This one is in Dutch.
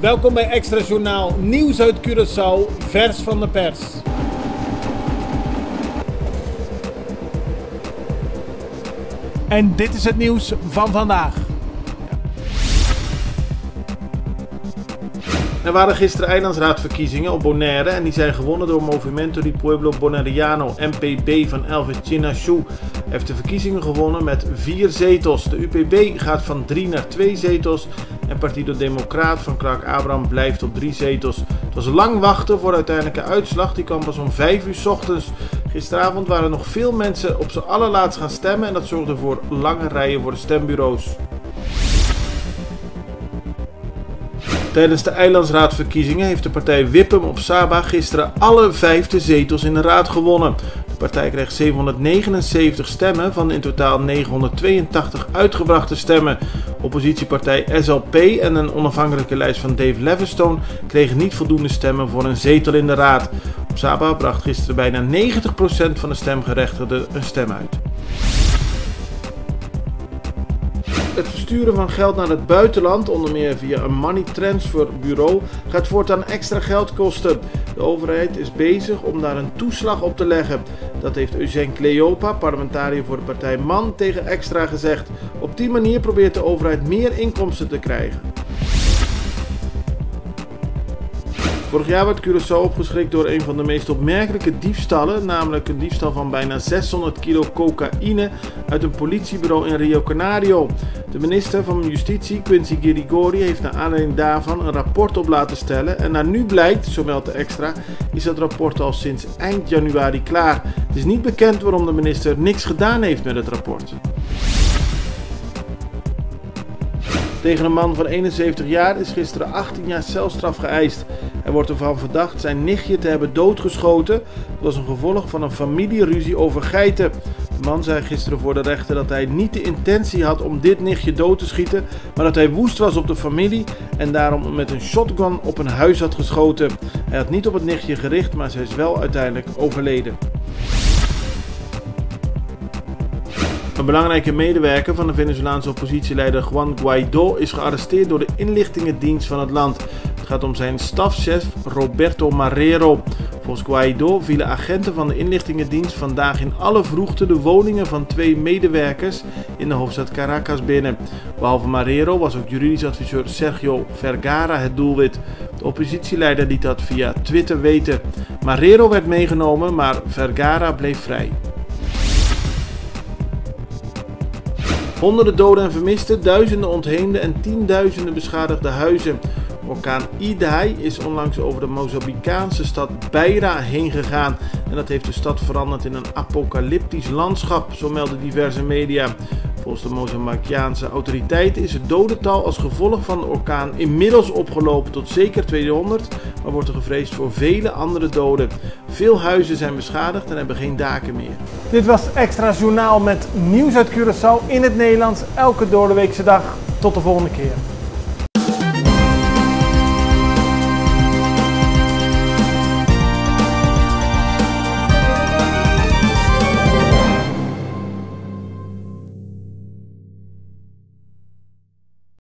Welkom bij Extra Journaal, nieuws uit Curaçao, vers van de pers. En dit is het nieuws van vandaag. Er waren gisteren eilandsraadverkiezingen op Bonaire en die zijn gewonnen door Movimento di Pueblo Bonaireano, MPB van Elvis Chinashu. Hij heeft de verkiezingen gewonnen met 4 zetels. De UPB gaat van 3 naar 2 zetels en Partido Democraat van Clark Abraham blijft op 3 zetels. Het was lang wachten voor de uiteindelijke uitslag, die kwam pas om 5 uur 's ochtends. Gisteravond waren nog veel mensen op z'n allerlaatst gaan stemmen en dat zorgde voor lange rijen voor de stembureaus. Tijdens de eilandsraadverkiezingen heeft de partij Wipem op Saba gisteren alle 5 zetels in de raad gewonnen. De partij kreeg 779 stemmen van in totaal 982 uitgebrachte stemmen. Oppositiepartij SLP en een onafhankelijke lijst van Dave Livingstone kregen niet voldoende stemmen voor een zetel in de raad. Op Saba bracht gisteren bijna 90% van de stemgerechtigden een stem uit. Het versturen van geld naar het buitenland, onder meer via een money transfer bureau, gaat voortaan extra geld kosten. De overheid is bezig om daar een toeslag op te leggen. Dat heeft Eugène Cleopa, parlementariër voor de partij MAN, tegen Extra gezegd. Op die manier probeert de overheid meer inkomsten te krijgen. Vorig jaar werd Curaçao opgeschrikt door een van de meest opmerkelijke diefstallen, namelijk een diefstal van bijna 600 kilo cocaïne uit een politiebureau in Rio Canario. De minister van Justitie, Quincy Girigori, heeft naar aanleiding daarvan een rapport op laten stellen en naar nu blijkt, zo meldt de Extra, is dat rapport al sinds eind januari klaar. Het is niet bekend waarom de minister niks gedaan heeft met het rapport. Tegen een man van 71 jaar is gisteren 18 jaar celstraf geëist. Hij wordt ervan verdacht zijn nichtje te hebben doodgeschoten. Dat was een gevolg van een familieruzie over geiten. De man zei gisteren voor de rechter dat hij niet de intentie had om dit nichtje dood te schieten, maar dat hij woest was op de familie en daarom met een shotgun op een huis had geschoten. Hij had niet op het nichtje gericht, maar zij is wel uiteindelijk overleden. Een belangrijke medewerker van de Venezolaanse oppositieleider Juan Guaidó is gearresteerd door de inlichtingendienst van het land. Het gaat om zijn stafchef Roberto Marrero. Volgens Guaidó vielen agenten van de inlichtingendienst vandaag in alle vroegte de woningen van 2 medewerkers in de hoofdstad Caracas binnen. Behalve Marrero was ook juridisch adviseur Sergio Vergara het doelwit. De oppositieleider liet dat via Twitter weten. Marrero werd meegenomen, maar Vergara bleef vrij. Honderden doden en vermisten, duizenden ontheemden en tienduizenden beschadigde huizen. Orkaan Idai is onlangs over de Mozambicaanse stad Beira heen gegaan. En dat heeft de stad veranderd in een apocalyptisch landschap, zo melden diverse media. Volgens de Mozambicaanse autoriteiten is het dodental als gevolg van de orkaan inmiddels opgelopen tot zeker 200, maar wordt er gevreesd voor vele andere doden. Veel huizen zijn beschadigd en hebben geen daken meer. Dit was Extra Journaal met nieuws uit Curaçao in het Nederlands, elke doordeweekse dag. Tot de volgende keer.